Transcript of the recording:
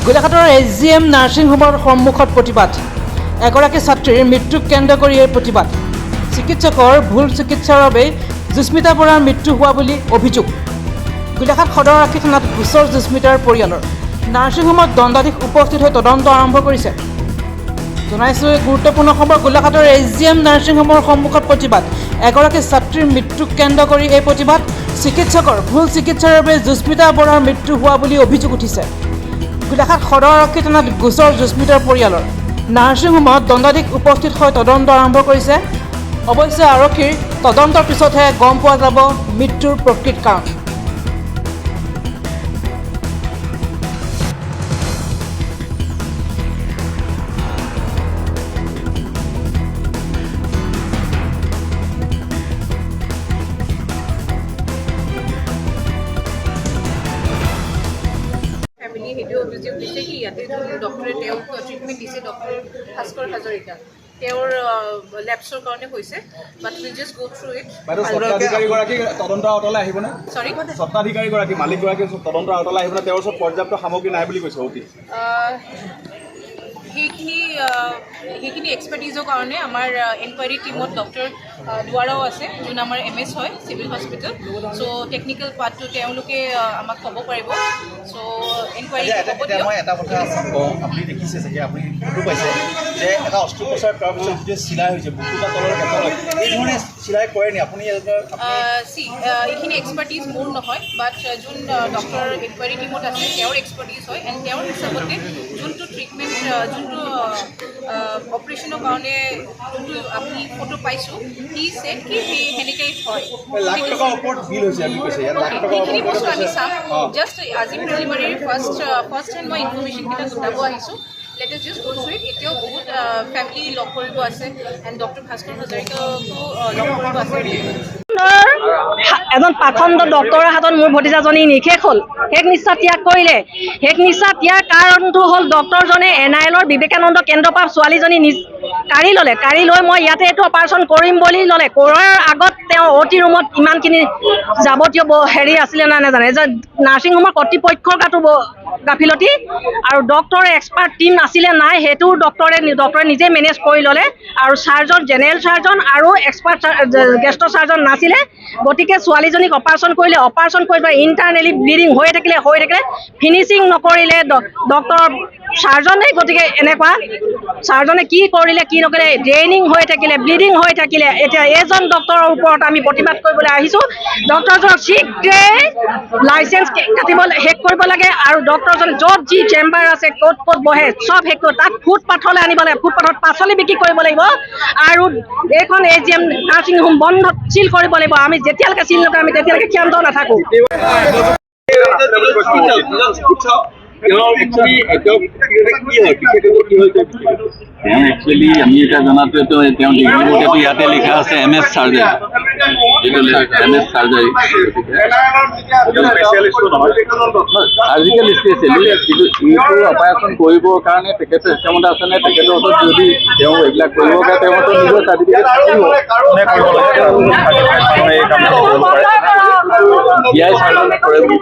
গোলাঘাটৰ SGM nursing হোমৰ সন্মুখত প্ৰতিবাদ। এগৰাকী ছাত্ৰীৰ মৃত্যুক কেন্দ্ৰ কৰি এই প্ৰতিবাদ। চিকিৎসকৰ ভুল চিকিৎসাৰ বাবে জুস্মিতা বৰাৰ মৃত্যু হোৱা বুলি অভিযোগ। গোলাঘাট সদৰ আৰক্ষী থানাত গোচৰ জুস্মিতাৰ পৰিয়ালৰ। নাৰ্ছিং হোমত দণ্ডাধীশ উপস্থিত হৈ তদন্ত আৰম্ভ কৰিছে। জনাইছোঁ এই গুৰুত্বপূৰ্ণ খবৰ। গোলাঘাটৰ SGM নাৰ্ছিং হোমৰ সন্মুখত প্ৰতিবাদ। এগৰাকী ছাত্ৰীৰ মৃত্যুক কেন্দ্ৰ কৰি এই প্ৰতিবাদ। চিকিৎসকৰ ভুল চিকিৎসাৰ বাবে জুস্মিতা বৰাৰ মৃত্যু হোৱা বুলি অভিযোগ উঠিছে। গোলাঘাট সদৰ আৰক্ষী থানাত গোচৰ জুস্মিতাৰ পৰিয়ালৰ। নাৰ্ছিং হোমত দণ্ডাধীশ উপস্থিত হৈ তদন্ত আৰম্ভ কৰিছে। অৱশ্যে আৰক্ষীৰ তদন্তৰ পিছতহে গম পোৱা যাব মৃত্যুৰ প্ৰকৃত কাৰণ। ফ্যামিলি হেডিও অভিযোগ দিছে কি ইয়াতে ডক্টৰে তেওঁক ট্ৰিটমেণ্ট দিছে ডক্টৰ ভাস্কৰ হাজৰিকা তেওঁৰ লেপছৰ কাৰণে হৈছে but will just go through it. স্বত্বাধিকাৰীগৰাকী তদন্তৰ আওতালৈ আহিবনে? সৰি স্বত্বাধিকাৰীগৰাকী মালিকগৰাকী তদন্তৰ আওতালৈ আহিবনে? তেওঁৰ ওচৰত পৰ্যাপ্ত সামগ্ৰী নাই বুলি কৈছে অতি। সেইখিনি এক্সপাৰ্টিজৰ কাৰণে আমাৰ এনকুৱাৰী টিমত ডক্টৰ দুৱাৰাও আছে যোন আমাৰ MS হয় চিভিল হস্পিটেল। চ' টেকনিকেল পাৰ্টটো তেওঁলোকে আমাক ক'ব পাৰিব। চ' এনকুৱাৰী মই এটা কথা কওঁ, আপুনি দেখিছে চাগে, আপুনি ফটো পাইছে যে এটা অস্ত্ৰোপচাৰ কৰাৰ পিছত যেতিয়া চিলাই হৈছে বুকু বা তলৰ কেঁচা এই ধৰণে চিলাই কৰে নি আপুনি? এইখিনি এক্সপাৰ্টিজ মোৰ নহয় বাট যোন ডক্টৰ এনকুৱাৰী টিমত আছে তেওঁৰ এক্সপাৰ্টিজ হয় এণ্ড তেওঁৰ হিচাপতে যোনটো ট্ৰিটমেণ্ট যোনটো অপাৰেশ্যনৰ কাৰণে যোনটো আপুনি ফটো পাইছোঁ সি ছেট কি সেনেকৈ হয়। লাখ টকাৰ ওপৰত বিল হৈছে আপুনি কৈছে, ইয়াত লাখ টকাৰ সেইখিনি ওপৰত বস্তু আমি চাম। জাষ্ট আজি প্ৰিলিমিনাৰী ফাৰ্ষ্ট হেণ্ড মই ইনফৰ্মেশ্যনকেইটা গোটাব আহিছোঁ। Let us just go through it. এতিয়াও বহুত ফেমিলি লগ কৰিব আছে এণ্ড ডক্টৰ ভাস্কৰ হাজৰিকাকো লগ কৰিব আছে। এজন পাখণ্ড ডক্টৰৰ হাতত মোৰ ভতিজাজনী নিশেষ হ'ল, শেষ নিশ্বাস ত্যাগ কৰিলে। শেষ নিশ্বাস ত্যাগ কাৰণটো হ'ল ডক্টৰজনে NIL-ৰ বিবেকানন্দ কেন্দ্ৰৰ পৰা ছোৱালীজনী কাঢ়ি ল'লে। কাঢ়ি লৈ মই ইয়াতে এইটো অপাৰেশ্যন কৰিম বুলি ল'লে। কৰাৰ আগত তেওঁ OT ৰুমত ইমানখিনি যাৱতীয় হেৰি আছিলে নাই নাজানে যে নাৰ্ছিং হোমৰ কৰ্তৃপক্ষৰ গাতো গাফিলতি আৰু ডক্টৰ এক্সপাৰ্ট টিম আছিলে নাই সেইটো ডক্টৰে নিজে মেনেজ কৰি ল'লে। আৰু চাৰ্জন জেনেৰেল চাৰ্জন আৰু এক্সপাৰ্ট গেষ্টৰ চাৰ্জন নাছিলে। গতিকে ছোৱালীজনীক অপাৰেশ্যন কৰিলে। অপাৰেশ্যন কৰি পেলাই ইণ্টাৰনেলি ব্লিডিং হৈ থাকিলে ফিনিচিং নকৰিলে ডক্টৰ চাৰ্জনে। গতিকে এনেকুৱা চাৰ্জনে কি কৰিলে কি নকৰিলে ড্ৰেইনিং হৈ থাকিলে ব্লিডিং হৈ থাকিলে। এতিয়া এজন ডক্টৰৰ ওপৰত আমি প্ৰতিবাদ কৰিবলৈ আহিছোঁ। ডক্টৰজনক শীঘ্ৰে লাইচেঞ্চ কাটিব শেষ কৰিব লাগে আৰু ডক্টৰজন য'ত যি চেম্বাৰ আছে ক'ত বহে চব শেষ কৰি তাক ফুটপাথলৈ আনিব লাগে। ফুটপাথত পাচলি বিক্ৰী কৰিব লাগিব আৰু এইখন SGM নাৰ্ছিং হোম বন্ধ চিল কৰিব লাগিব। আমি যেতিয়ালৈকে চিল নকৰোঁ আমি তেতিয়ালৈকে ক্ষান্ত নাথাকোঁ। একচুৱেলি আমি এতিয়া জনাটোৱেতো তেওঁ ডিগ্ৰীটো ইয়াতে লিখা আছে MS চাৰ্জাৰী, এইটো MS চাৰ্জাৰী চাৰ্জিকেল স্পেচিয়েলিষ্ট। কিন্তু এইটো অপাৰেশ্যন কৰিবৰ কাৰণে তেখেতৰ সক্ষমতা আছেনে? তেখেতৰ ওচৰত যদি তেওঁ এইবিলাক কৰিব পাৰে তেওঁৰ ওচৰত নিজৰ চাৰ্টিফিকেট থাকিব। CI চাৰ্জনে কৰে বুলি